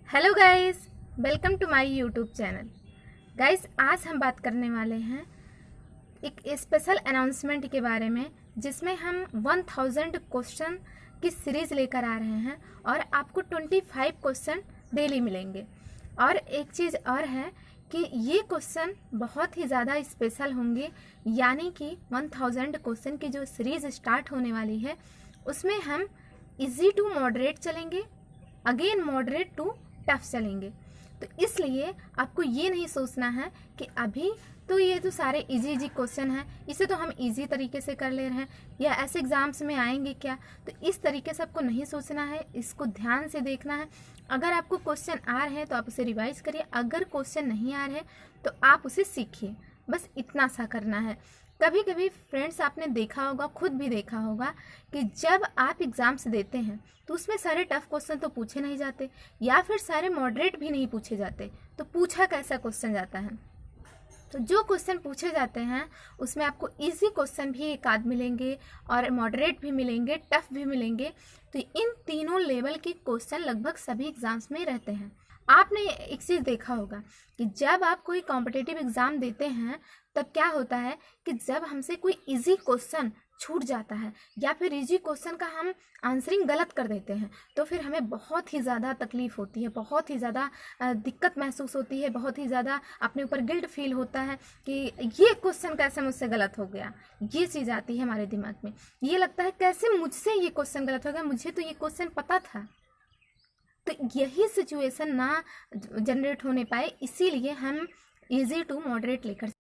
Hello guys, welcome to my YouTube channel. Guys, आज हम बात करने वाले हैं एक स्पेशल अनाउंसमेंट के बारे में, जिसमें हम 1000 क्वेश्चन की सीरीज़ लेकर आ रहे हैं और आपको 25 क्वेश्चन डेली मिलेंगे। और एक चीज़ और है कि ये क्वेश्चन बहुत ही ज़्यादा स्पेशल होंगे, यानी कि 1000 क्वेश्चन की जो सीरीज़ स्टार्ट होने वाली है उसमें हम इजी टू मॉडरेट चलेंगे, अगेन मॉडरेट टू टफ चलेंगे। तो इसलिए आपको ये नहीं सोचना है कि अभी तो ये तो सारे इजी क्वेश्चन हैं, इसे तो हम इजी तरीके से कर ले रहे हैं या ऐसे एग्जाम्स में आएंगे क्या। तो इस तरीके से आपको नहीं सोचना है, इसको ध्यान से देखना है। अगर आपको क्वेश्चन आ रहे हैं तो आप उसे रिवाइज करिए, अगर क्वेश्चन नहीं आ रहे तो आप उसे सीखिए, बस इतना सा करना है। कभी कभी फ्रेंड्स आपने देखा होगा, खुद भी देखा होगा कि जब आप एग्ज़ाम्स देते हैं तो उसमें सारे टफ क्वेश्चन तो पूछे नहीं जाते या फिर सारे मॉडरेट भी नहीं पूछे जाते। तो पूछा कैसा क्वेश्चन जाता है, तो जो क्वेश्चन पूछे जाते हैं उसमें आपको इजी क्वेश्चन भी एक आध मिलेंगे और मॉडरेट भी मिलेंगे, टफ भी मिलेंगे। तो इन तीनों लेवल के क्वेश्चन लगभग सभी एग्ज़ाम्स में रहते हैं। आपने एक चीज़ देखा होगा कि जब आप कोई कॉम्पिटिटिव एग्ज़ाम देते हैं तब क्या होता है कि जब हमसे कोई इजी क्वेश्चन छूट जाता है या फिर इजी क्वेश्चन का हम आंसरिंग गलत कर देते हैं तो फिर हमें बहुत ही ज़्यादा तकलीफ़ होती है, बहुत ही ज़्यादा दिक्कत महसूस होती है, बहुत ही ज़्यादा अपने ऊपर गिल्ट फील होता है कि ये क्वेश्चन कैसे मुझसे गलत हो गया। ये चीज़ आती है हमारे दिमाग में, ये लगता है कैसे मुझसे ये क्वेश्चन गलत हो गया, मुझे तो ये क्वेश्चन पता था। तो यही सिचुएशन ना जनरेट होने पाए, इसीलिए हम इजी टू मॉडरेट लेकर।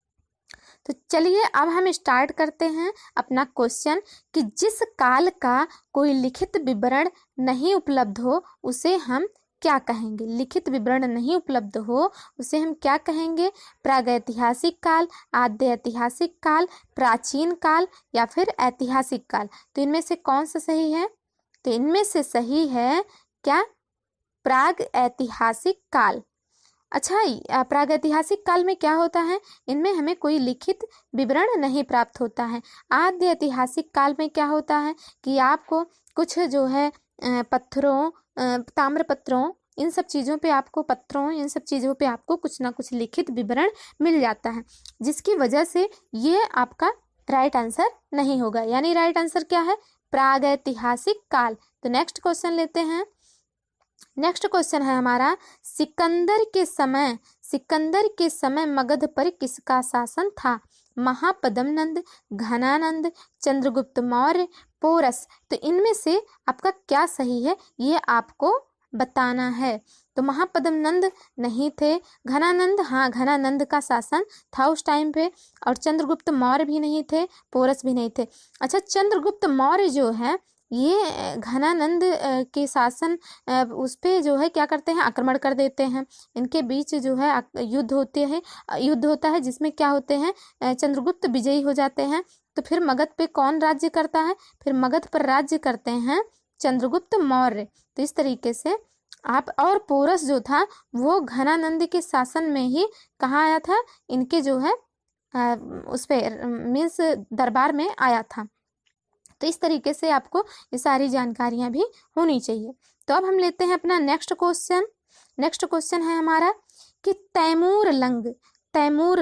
तो चलिए अब हम स्टार्ट करते हैं अपना क्वेश्चन कि जिस काल का कोई लिखित विवरण नहीं उपलब्ध हो उसे हम क्या कहेंगे। लिखित विवरण नहीं उपलब्ध हो उसे हम क्या कहेंगे। प्रागैतिहासिक काल, आद्य ऐतिहासिक काल, प्राचीन काल या फिर ऐतिहासिक काल। तो इनमें से कौन सा सही है? तो इनमें से सही है क्या? प्राग ऐतिहासिक काल। अच्छा, प्रागैतिहासिक काल में क्या होता है? इनमें हमें कोई लिखित विवरण नहीं प्राप्त होता है। आद्य ऐतिहासिक काल में क्या होता है कि आपको कुछ जो है पत्थरों, ताम्र पत्रों, इन सब चीज़ों पे आपको, पत्थरों, इन सब चीज़ों पे आपको कुछ ना कुछ लिखित विवरण मिल जाता है, जिसकी वजह से ये आपका राइट आंसर नहीं होगा। यानी राइट आंसर क्या है? प्रागैतिहासिक काल। तो नेक्स्ट क्वेश्चन लेते हैं। नेक्स्ट क्वेश्चन है हमारा, सिकंदर के समय मगध पर किसका शासन था? महापद्मनंद, घनानंद, चंद्रगुप्त मौर्य, पोरस। तो इनमें से आपका क्या सही है ये आपको बताना है। तो महापद्मनंद नहीं थे, घनानंद, हाँ घनानंद का शासन था उस टाइम पे, और चंद्रगुप्त मौर्य भी नहीं थे, पोरस भी नहीं थे। अच्छा, चंद्रगुप्त मौर्य जो है ये घनानंद के शासन उस पे जो है क्या करते हैं, आक्रमण कर देते हैं। इनके बीच जो है युद्ध होता है जिसमें क्या होते हैं, चंद्रगुप्त विजयी हो जाते हैं। तो फिर मगध पे कौन राज्य करता है? फिर मगध पर राज्य करते हैं चंद्रगुप्त मौर्य। तो इस तरीके से आप, और पोरस जो था वो घनानंद के शासन में ही कहाँ आया था, इनके जो है उस पे मीन्स दरबार में आया था। तो इस तरीके से आपको ये सारी जानकारियां भी होनी चाहिए। तो अब हम लेते हैं अपना नेक्स्ट क्वेश्चन। नेक्स्ट क्वेश्चन है हमारा कि तैमूर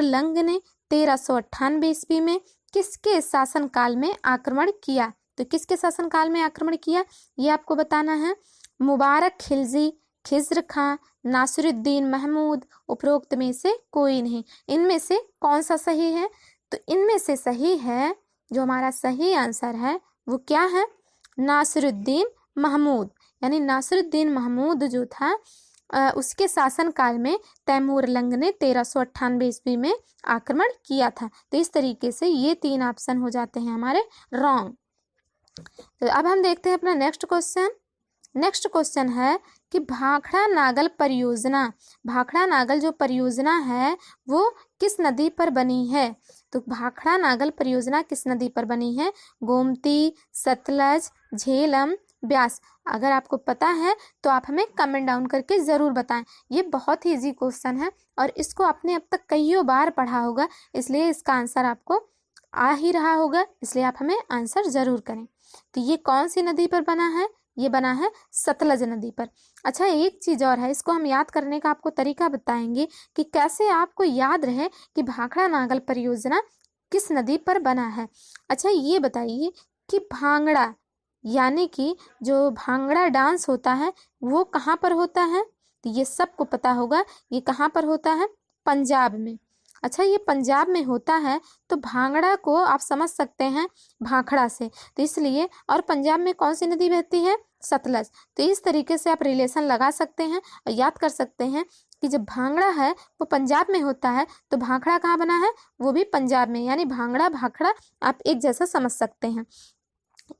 लंग ने 1398 ईस्वी में किसके शासनकाल में आक्रमण किया? तो किसके शासनकाल में आक्रमण किया ये आपको बताना है। मुबारक खिलजी, खिज्र खां, नासिरुद्दीन महमूद, उपरोक्त में से कोई नहीं। इनमें से कौन सा सही है? तो इनमें से सही है, जो हमारा सही आंसर है वो क्या है? नासिरुद्दीन महमूद। यानी नासिरुद्दीन महमूद जो था उसके शासनकाल में तैमूर लंग ने 1398 ईस्वी में आक्रमण किया था। तो इस तरीके से ये 3 ऑप्शन हो जाते हैं हमारे रॉन्ग। तो अब हम देखते हैं अपना नेक्स्ट क्वेश्चन। नेक्स्ट क्वेश्चन है कि भाखड़ा नागल जो परियोजना है वो किस नदी पर बनी है? तो भाखड़ा नागल परियोजना किस नदी पर बनी है? गोमती, सतलज, झेलम, ब्यास। अगर आपको पता है तो आप हमें कमेंट डाउन करके ज़रूर बताएं। ये बहुत ही इजी क्वेश्चन है और इसको आपने अब तक कईयों बार पढ़ा होगा, इसलिए इसका आंसर आपको आ ही रहा होगा, इसलिए आप हमें आंसर ज़रूर करें। तो ये कौन सी नदी पर बना है? ये बना है सतलज नदी पर। अच्छा, एक चीज़ और है, इसको हम याद करने का आपको तरीका बताएंगे कि कैसे आपको याद रहे कि भाखड़ा नागल परियोजना किस नदी पर बना है। अच्छा, ये बताइए कि भांगड़ा यानी कि जो भांगड़ा डांस होता है वो कहाँ पर होता है? तो ये सबको पता होगा, ये कहाँ पर होता है? पंजाब में। अच्छा, ये पंजाब में होता है तो भांगड़ा को आप समझ सकते हैं भाखड़ा से, तो इसलिए, और पंजाब में कौन सी नदी बहती है? सतलज। तो इस तरीके से आप रिलेशन लगा सकते हैं और याद कर सकते हैं कि जब भांगड़ा है वो पंजाब में होता है तो भाखड़ा कहाँ बना है? वो भी पंजाब में, यानी भांगड़ा भाखड़ा आप एक जैसा समझ सकते हैं,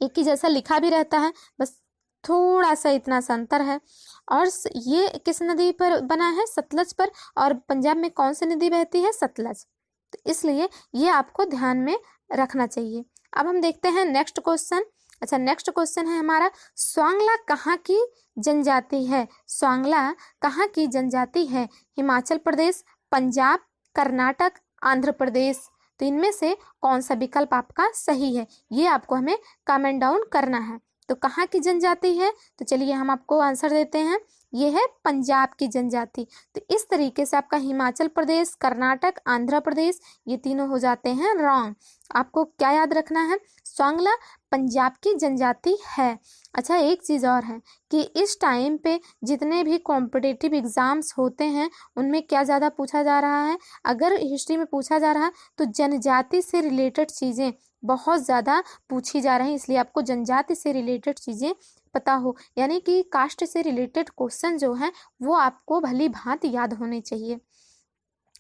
एक ही जैसा लिखा भी रहता है, बस थोड़ा सा इतना सा अंतर है। और ये किस नदी पर बना है? सतलज पर। और पंजाब में कौन सी नदी बहती है? सतलज। तो इसलिए ये आपको ध्यान में रखना चाहिए। अब हम देखते हैं नेक्स्ट क्वेश्चन। अच्छा, नेक्स्ट क्वेश्चन है हमारा, स्वांगला कहाँ की जनजाति है? स्वांगला कहाँ की जनजाति है? हिमाचल प्रदेश, पंजाब, कर्नाटक, आंध्र प्रदेश। तो इनमें से कौन सा विकल्प आपका सही है, ये आपको हमें कमेंट डाउन करना है। तो कहाँ की जनजाति है? तो चलिए हम आपको आंसर देते हैं, ये है पंजाब की जनजाति। तो इस तरीके से आपका हिमाचल प्रदेश, कर्नाटक, आंध्र प्रदेश, ये तीनों हो जाते हैं रॉन्ग। आपको क्या याद रखना है? स्वांगला पंजाब की जनजाति है। अच्छा, एक चीज़ और है कि इस टाइम पे जितने भी कॉम्पिटिटिव एग्जाम्स होते हैं उनमें क्या ज़्यादा पूछा जा रहा है? अगर हिस्ट्री में पूछा जा रहा है तो जनजाति से रिलेटेड चीज़ें बहुत ज़्यादा पूछी जा रही हैं, इसलिए आपको जनजाति से रिलेटेड चीज़ें पता हो, यानी कि कास्ट से रिलेटेड क्वेश्चन जो हैं वो आपको भली भांति याद होने चाहिए।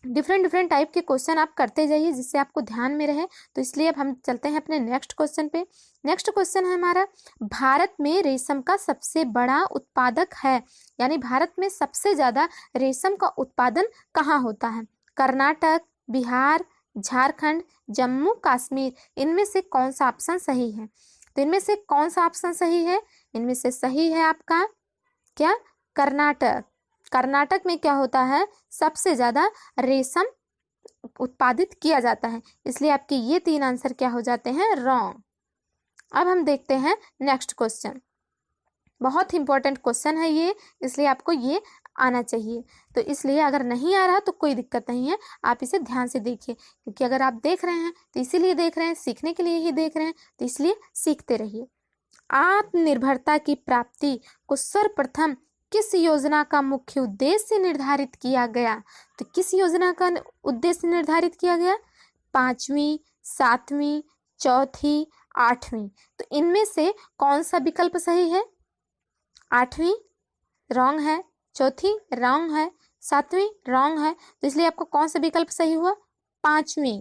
डिफरेंट टाइप के क्वेश्चन आप करते जाइए जिससे आपको ध्यान में रहे। तो इसलिए अब हम चलते हैं अपने नेक्स्ट क्वेश्चन पे। नेक्स्ट क्वेश्चन है हमारा, भारत में रेशम का सबसे बड़ा उत्पादक है, यानी भारत में सबसे ज़्यादा रेशम का उत्पादन कहाँ होता है? कर्नाटक, बिहार, झारखंड, जम्मू कश्मीर। इनमें से कौन सा ऑप्शन सही है? तो इनमें से कौन सा ऑप्शन सही है? इनमें से सही है आपका क्या? कर्नाटक। कर्नाटक में क्या होता है? सबसे ज़्यादा रेशम उत्पादित किया जाता है, इसलिए आपके ये तीन आंसर क्या हो जाते हैं? रॉन्ग। अब हम देखते हैं नेक्स्ट क्वेश्चन। बहुत इंपॉर्टेंट क्वेश्चन है ये, इसलिए आपको ये आना चाहिए। तो इसलिए अगर नहीं आ रहा तो कोई दिक्कत नहीं है, आप इसे ध्यान से देखिए, क्योंकि अगर आप देख रहे हैं तो इसीलिए देख रहे हैं, सीखने के लिए ही देख रहे हैं, तो इसलिए सीखते रहिए। आत्मनिर्भरता की प्राप्ति को सर्वप्रथम किस योजना का मुख्य उद्देश्य निर्धारित किया गया? तो किस योजना का उद्देश्य निर्धारित किया गया? 5वीं, 7वीं, चौथी, 8वीं। तो इनमें से कौन सा विकल्प सही है? 8वीं रॉन्ग है, चौथी रॉन्ग है, 7वीं रॉन्ग है, तो इसलिए आपको कौन सा विकल्प सही हुआ? 5वीं।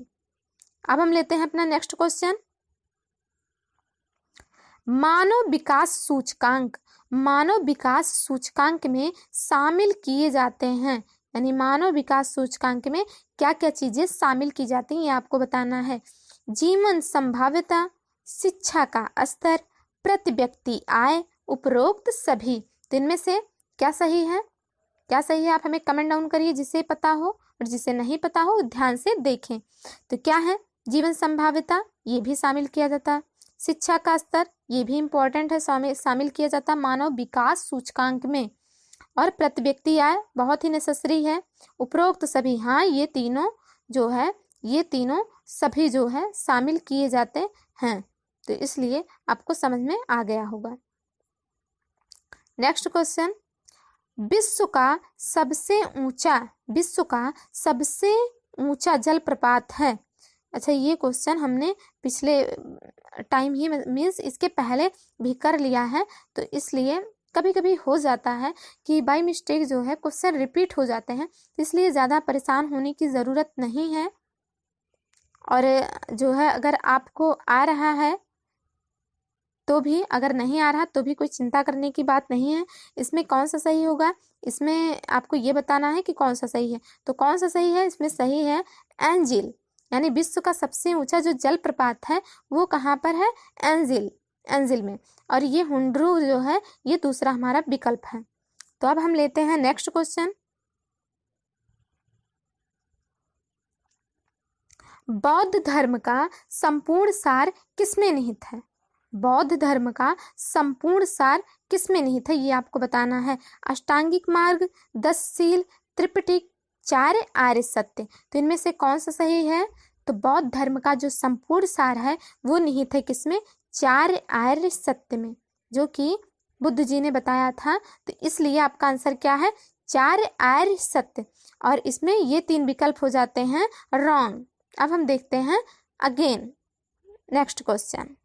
अब हम लेते हैं अपना नेक्स्ट क्वेश्चन। मानव विकास सूचकांक, मानव विकास सूचकांक में शामिल किए जाते हैं, यानी मानव विकास सूचकांक में क्या क्या चीजें शामिल की जाती हैं ये आपको बताना है। जीवन संभाव्यता, शिक्षा का स्तर, प्रति व्यक्ति आय, उपरोक्त सभी। तो इनमें से क्या सही है? क्या सही है आप हमें कमेंट डाउन करिए, जिसे पता हो, और जिसे नहीं पता हो ध्यान से देखें। तो क्या है? जीवन संभाव्यता, ये भी शामिल किया जाता है। शिक्षा का स्तर, ये भी इम्पोर्टेंट है, शामिल किया जाता है मानव विकास सूचकांक में। और प्रति व्यक्ति आय बहुत ही नेसेसरी है। उपरोक्त सभी, हाँ ये तीनों जो है, ये तीनों सभी जो है शामिल किए जाते हैं। तो इसलिए आपको समझ में आ गया होगा। नेक्स्ट क्वेश्चन, विश्व का सबसे ऊंचा जलप्रपात है। अच्छा, ये क्वेश्चन हमने पिछले टाइम ही मीन्स इसके पहले भी कर लिया है, तो इसलिए कभी कभी हो जाता है कि बाय मिस्टेक जो है क्वेश्चन रिपीट हो जाते हैं, इसलिए ज़्यादा परेशान होने की ज़रूरत नहीं है। और जो है अगर आपको आ रहा है तो भी, अगर नहीं आ रहा तो भी कोई चिंता करने की बात नहीं है। इसमें कौन सा सही होगा, इसमें आपको ये बताना है कि कौन सा सही है। तो कौन सा सही है? इसमें सही है एंजिल, यानी विश्व का सबसे ऊंचा जो जलप्रपात है वो कहाँ पर है? एंजिल में। और ये हुंड्रू जो है ये दूसरा हमारा विकल्प है। तो अब हम लेते हैं नेक्स्ट क्वेश्चन। बौद्ध धर्म का संपूर्ण सार किसमें निहित है? बौद्ध धर्म का संपूर्ण सार किसमें निहित है, ये आपको बताना है। अष्टांगिक मार्ग, 10 शील, त्रिपिटक, 4 आर्य सत्य। तो इनमें से कौन सा सही है? तो बौद्ध धर्म का जो संपूर्ण सार है वो निहित है किसमें? 4 आर्य सत्य में, जो कि बुद्ध जी ने बताया था। तो इसलिए आपका आंसर क्या है? 4 आर्य सत्य। और इसमें ये 3 विकल्प हो जाते हैं रॉन्ग। अब हम देखते हैं अगेन नेक्स्ट क्वेश्चन।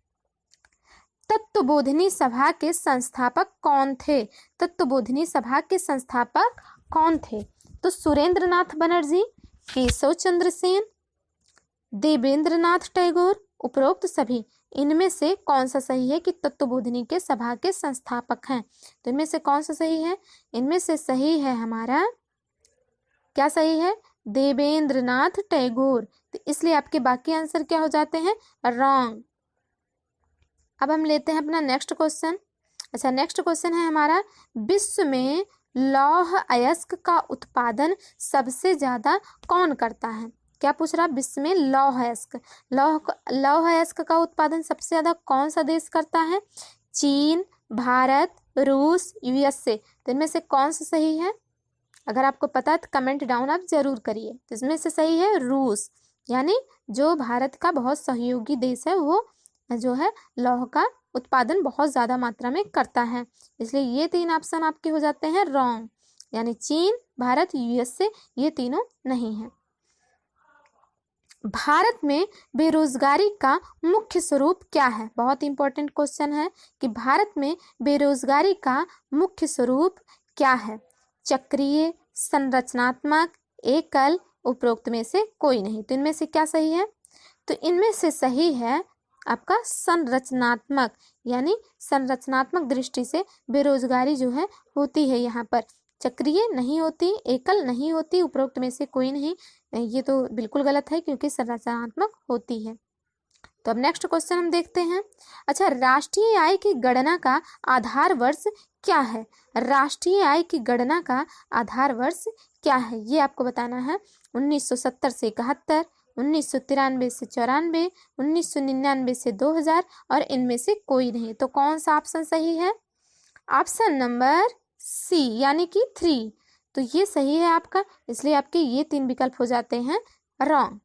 तत्वबोधिनी सभा के संस्थापक कौन थे? तत्वबोधिनी सभा के संस्थापक कौन थे? तो सुरेंद्रनाथ बनर्जी, केशव चंद्र सेन, देवेंद्रनाथ टैगोर, उपरोक्त सभी। इनमें से कौन सा सही है कि तत्वबोधिनी के सभा के संस्थापक हैं? तो इनमें से कौन सा सही है? इनमें से सही है हमारा, क्या सही है? देवेंद्रनाथ टैगोर। तो इसलिए आपके बाकी आंसर क्या हो जाते हैं? रॉन्ग। अब हम लेते हैं अपना नेक्स्ट क्वेश्चन। अच्छा, नेक्स्ट क्वेश्चन है हमारा, विश्व में लौह अयस्क का उत्पादन सबसे ज्यादा कौन करता है? क्या पूछ रहा? विश्व में लौह अयस्क, लौह अयस्क का उत्पादन सबसे ज्यादा कौन सा देश करता है? चीन, भारत, रूस, यूएसए। तो इनमें से कौन सा सही है? अगर आपको पता है तो कमेंट डाउन आप जरूर करिए। तो इसमें से सही है रूस, यानी जो भारत का बहुत सहयोगी देश है, वो जो है लौह का उत्पादन बहुत ज़्यादा मात्रा में करता है। इसलिए ये 3 ऑप्शन आपके हो जाते हैं रॉन्ग, यानी चीन, भारत, यूएसए, ये तीनों नहीं है। भारत में बेरोजगारी का मुख्य स्वरूप क्या है? बहुत इंपॉर्टेंट क्वेश्चन है कि भारत में बेरोजगारी का मुख्य स्वरूप क्या है? चक्रीय, संरचनात्मक, एकल, उपरोक्त में से कोई नहीं। तो इनमें से क्या सही है? तो इनमें से सही है आपका संरचनात्मक, यानी संरचनात्मक दृष्टि से बेरोजगारी जो है होती है यहाँ पर। चक्रीय नहीं होती, एकल नहीं होती, उपरोक्त में से कोई नहीं, ये तो बिल्कुल गलत है क्योंकि संरचनात्मक होती है। तो अब नेक्स्ट क्वेश्चन हम देखते हैं। अच्छा, राष्ट्रीय आय की गणना का आधार वर्ष क्या है? राष्ट्रीय आय की गणना का आधार वर्ष क्या है, ये आपको बताना है। 1970 से 71, 1993 से 94, 1999 से 2000 और इनमें से कोई नहीं। तो कौन सा ऑप्शन सही है? ऑप्शन नंबर सी, यानी कि 3। तो ये सही है आपका, इसलिए आपके ये 3 विकल्प हो जाते हैं रॉन्ग।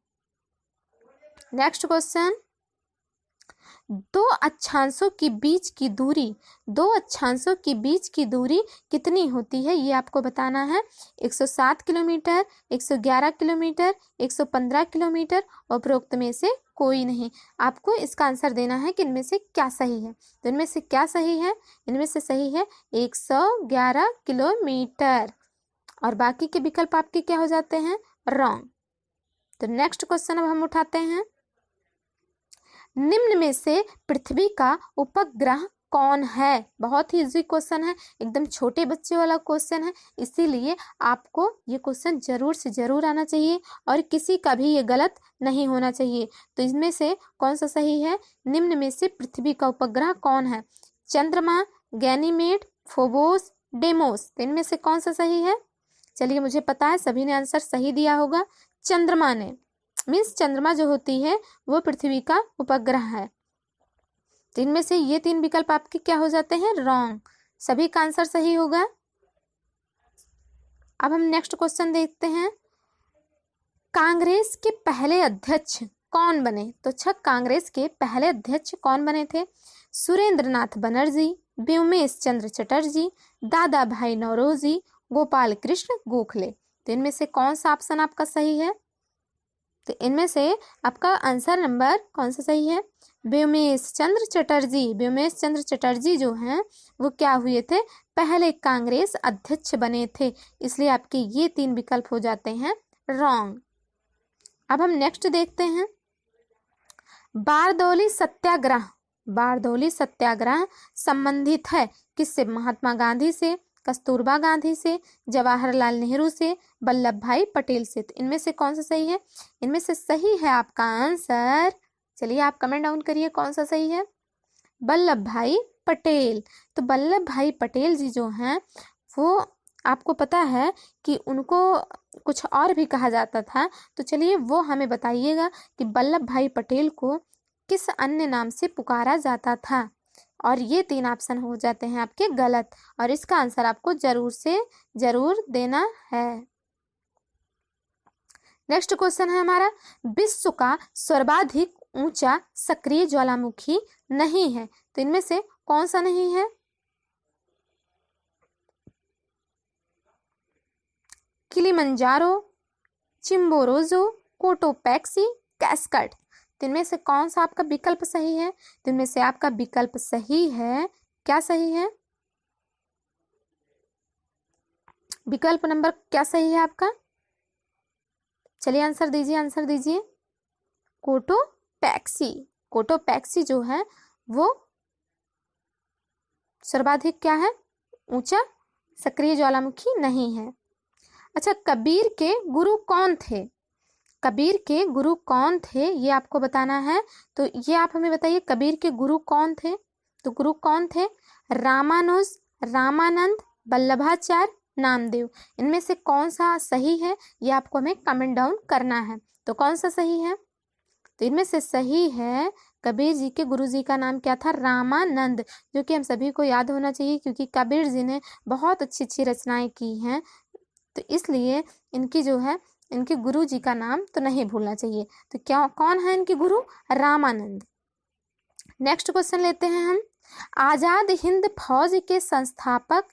नेक्स्ट क्वेश्चन, दो अक्षांशों के बीच की दूरी कितनी होती है, ये आपको बताना है। 107 किलोमीटर, 111 किलोमीटर, 115 किलोमीटर, उपरोक्त में से कोई नहीं। आपको इसका आंसर देना है कि इनमें से क्या सही है। तो इनमें से क्या सही है? इनमें से सही है 111 किलोमीटर, और बाकी के विकल्प आपके क्या हो जाते हैं? रॉन्ग। तो नेक्स्ट क्वेश्चन अब हम उठाते हैं। निम्न में से पृथ्वी का उपग्रह कौन है? बहुत ही इजी क्वेश्चन है, एकदम छोटे बच्चे वाला क्वेश्चन है, इसीलिए आपको ये क्वेश्चन जरूर से जरूर आना चाहिए और किसी का भी ये गलत नहीं होना चाहिए। तो इसमें से कौन सा सही है? निम्न में से पृथ्वी का उपग्रह कौन है? चंद्रमा, गैनीमेड, फोबोस, डेमोस। तो इनमें से कौन सा सही है? चलिए, मुझे पता है सभी ने आंसर सही दिया होगा। चंद्रमा ने, मीन्स चंद्रमा जो होती है वो पृथ्वी का उपग्रह है। तो इनमें से ये 3 विकल्प आपके क्या हो जाते हैं? रॉन्ग। सभी का आंसर सही होगा। अब हम नेक्स्ट क्वेश्चन देखते हैं। कांग्रेस के पहले अध्यक्ष कौन बने? तो अच्छा, कांग्रेस के पहले अध्यक्ष कौन बने थे? सुरेंद्रनाथ बनर्जी, व्योमेश चंद्र चटर्जी, दादा भाई नौरोजी, गोपाल कृष्ण गोखले। तो इनमें से कौन सा ऑप्शन आपका सही है? तो इनमें से आपका आंसर नंबर कौन सा सही है? व्योमेश चंद्र चटर्जी। व्योमेश चंद्र चटर्जी जो हैं वो क्या हुए थे? पहले कांग्रेस अध्यक्ष बने थे, इसलिए आपके ये 3 विकल्प हो जाते हैं रॉन्ग। अब हम नेक्स्ट देखते हैं। बारदौली सत्याग्रह, बारदौली सत्याग्रह संबंधित है किससे? महात्मा गांधी से, कस्तूरबा गांधी से, जवाहरलाल नेहरू से, वल्लभ भाई पटेल से। तो इनमें से कौन सा सही है? इनमें से सही है आपका आंसर, चलिए आप कमेंट डाउन करिए कौन सा सही है। वल्लभ भाई पटेल। तो वल्लभ भाई पटेल जी जो हैं वो आपको पता है कि उनको कुछ और भी कहा जाता था, तो चलिए वो हमें बताइएगा कि वल्लभ भाई पटेल को किस अन्य नाम से पुकारा जाता था? और ये 3 ऑप्शन हो जाते हैं आपके गलत, और इसका आंसर आपको जरूर से जरूर देना है। नेक्स्ट क्वेश्चन है हमारा, विश्व का सर्वाधिक ऊंचा सक्रिय ज्वालामुखी नहीं है, तो इनमें से कौन सा नहीं है? Kilimanjaro, Chimborazo, Cotopaxi, Cascade. तो इनमें से कौन सा आपका विकल्प सही है? तो इनमें से आपका विकल्प सही है, क्या सही है? विकल्प नंबर क्या सही है आपका? चलिए आंसर दीजिए, आंसर दीजिए। कोटोपैक्सी। कोटोपैक्सी जो है वो सर्वाधिक क्या है? ऊंचा सक्रिय ज्वालामुखी नहीं है। अच्छा, कबीर के गुरु कौन थे? कबीर के गुरु कौन थे ये आपको बताना है। तो ये आप हमें बताइए, कबीर के गुरु कौन थे? तो गुरु कौन थे? रामानुज, रामानंद, वल्लभाचार्य, नामदेव। इनमें से कौन सा सही है ये आपको हमें कमेंट डाउन करना है। तो कौन सा सही है? तो इनमें से सही है, कबीर जी के गुरु जी का नाम क्या था? रामानंद, जो कि हम सभी को याद होना चाहिए, क्योंकि कबीर जी ने बहुत अच्छी अच्छी रचनाएं की हैं, तो इसलिए इनकी जो है, इनके गुरु जी का नाम तो नहीं भूलना चाहिए। तो क्या कौन है इनके गुरु? रामानंद। नेक्स्ट क्वेश्चन लेते हैं हम, आजाद हिंद फौज के संस्थापक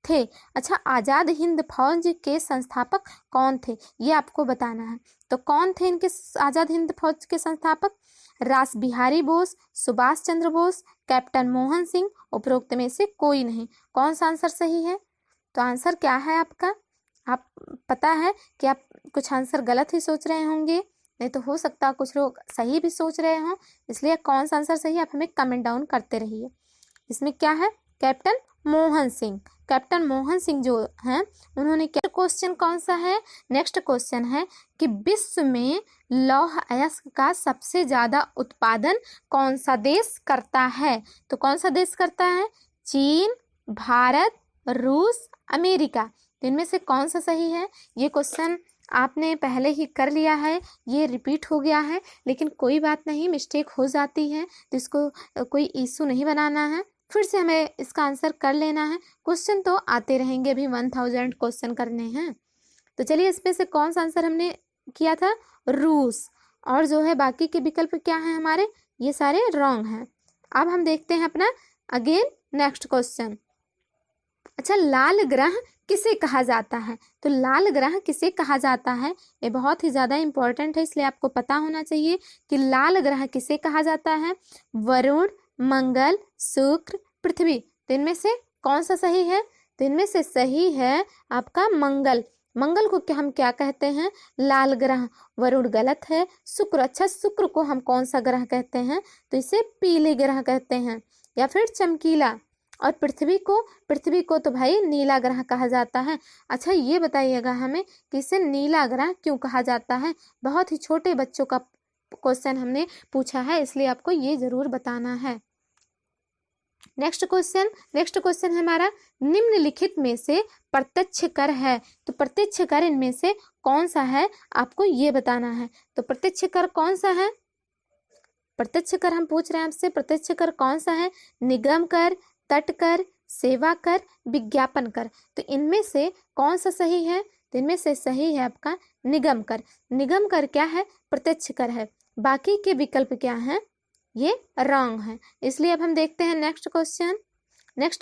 थे। अच्छा, आजाद हिंद फौज के संस्थापक कौन थे ये आपको बताना है। तो कौन थे इनके आजाद हिंद फौज के संस्थापक? रास बिहारी बोस, सुभाष चंद्र बोस, कैप्टन मोहन सिंह, उपरोक्त में से कोई नहीं। कौन सा आंसर सही है? तो आंसर क्या है आपका? आप पता है कि आप कुछ आंसर गलत ही सोच रहे होंगे, नहीं तो हो सकता है कुछ लोग सही भी सोच रहे हों, इसलिए कौन सा आंसर सही है आप हमें कमेंट डाउन करते रहिए। इसमें क्या है? कैप्टन मोहन सिंह। कैप्टन मोहन सिंह जो हैं उन्होंने क्या, क्वेश्चन कौन सा है? नेक्स्ट क्वेश्चन है कि विश्व में लौह अयस्क का सबसे ज्यादा उत्पादन कौन सा देश करता है? तो कौन सा देश करता है? चीन, भारत, रूस, अमेरिका। तो इनमें से कौन सा सही है? ये क्वेश्चन आपने पहले ही कर लिया है, ये रिपीट हो गया है, लेकिन कोई बात नहीं, मिस्टेक हो जाती है तो इसको कोई इशू नहीं बनाना है, फिर से हमें इसका आंसर कर लेना है। क्वेश्चन तो आते रहेंगे, अभी 1000 क्वेश्चन करने हैं। तो चलिए, इसमें से कौन सा आंसर हमने किया था? रूस। और जो है बाकी के विकल्प क्या हैं हमारे? ये सारे रॉन्ग हैं। अब हम देखते हैं अपना अगेन नेक्स्ट क्वेश्चन। अच्छा, लाल ग्रह किसे कहा जाता है? तो लाल ग्रह किसे कहा जाता है ये बहुत ही ज़्यादा इम्पोर्टेंट है, इसलिए आपको पता होना चाहिए कि लाल ग्रह किसे कहा जाता है। वरुण, मंगल, शुक्र, पृथ्वी। तो इनमें से कौन सा सही है? तो इनमें से सही है आपका मंगल। मंगल को क्या हम क्या कहते हैं? लाल ग्रह। वरुण गलत है। शुक्र, अच्छा शुक्र को हम कौन सा ग्रह कहते हैं? तो इसे पीले ग्रह कहते हैं या फिर चमकीला। और पृथ्वी को तो भाई नीला ग्रह कहा जाता है। अच्छा, ये बताइएगा हमें कि इसे नीला ग्रह क्यों कहा जाता है? बहुत ही छोटे बच्चों का क्वेश्चन हमने पूछा है, इसलिए आपको ये जरूर बताना है। नेक्स्ट क्वेश्चन है हमारा, निम्नलिखित में से प्रत्यक्ष कर है। तो प्रत्यक्ष कर इनमें से कौन सा है आपको ये बताना है। तो प्रत्यक्ष कर कौन सा है? प्रत्यक्ष कर हम पूछ रहे हैं आपसे, प्रत्यक्ष कर कौन सा है? निगम कर, तट कर, सेवा कर, विज्ञापन कर। तो इनमें से कौन सा सही है? तो इनमें से सही है आपका निगम कर। निगम कर क्या है? प्रत्यक्ष कर है। बाकी के विकल्प क्या हैं? ये रॉन्ग है। इसलिए अब हम देखते हैं नेक्स्ट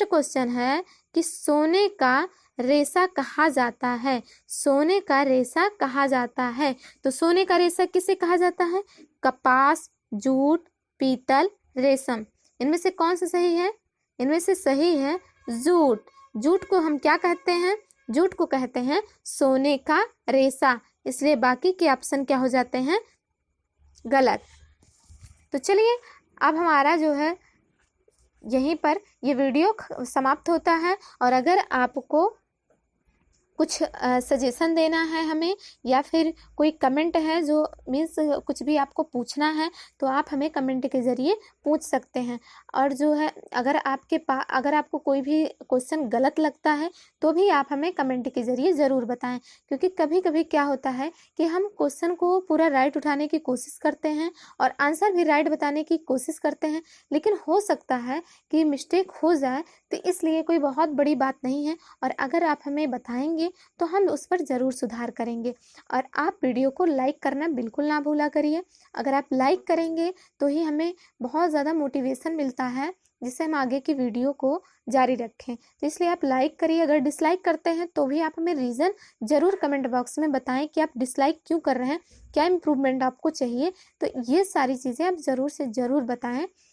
क्वेश्चन है कि सोने का रेशा कहा जाता है। सोने का रेशा कहा जाता है। तो सोने का रेशा किसे कहा जाता है? कपास, जूट, पीतल, रेशम। इनमें से कौन सा सही है? इनमें से सही है जूट। जूट को हम क्या कहते हैं? जूट को कहते हैं सोने का रेशा। इसलिए बाकी के ऑप्शन क्या हो जाते हैं? गलत। तो चलिए, अब हमारा जो है यहीं पर ये वीडियो समाप्त होता है। और अगर आपको कुछ सजेशन देना है हमें, या फिर कोई कमेंट है जो मीन्स कुछ भी आपको पूछना है तो आप हमें कमेंट के ज़रिए पूछ सकते हैं। और जो है अगर आपको कोई भी क्वेश्चन गलत लगता है तो भी आप हमें कमेंट के ज़रिए ज़रूर बताएं, क्योंकि कभी कभी क्या होता है कि हम क्वेश्चन को पूरा राइट उठाने की कोशिश करते हैं और आंसर भी राइट बताने की कोशिश करते हैं, लेकिन हो सकता है कि मिस्टेक हो जाए, तो इसलिए कोई बहुत बड़ी बात नहीं है। और अगर आप हमें बताएंगे तो हम उस पर ज़रूर सुधार करेंगे। और आप वीडियो को लाइक करना बिल्कुल ना भूला करिए। अगर आप लाइक करेंगे तो ही हमें बहुत ज़्यादा मोटिवेशन मिलता है, जिससे हम आगे की वीडियो को जारी रखें। तो इसलिए आप लाइक करिए। अगर डिसलाइक करते हैं तो भी आप हमें रीज़न ज़रूर कमेंट बॉक्स में बताएं कि आप डिसलाइक क्यों कर रहे हैं, क्या इम्प्रूवमेंट आपको चाहिए। तो ये सारी चीज़ें आप ज़रूर से ज़रूर बताएं।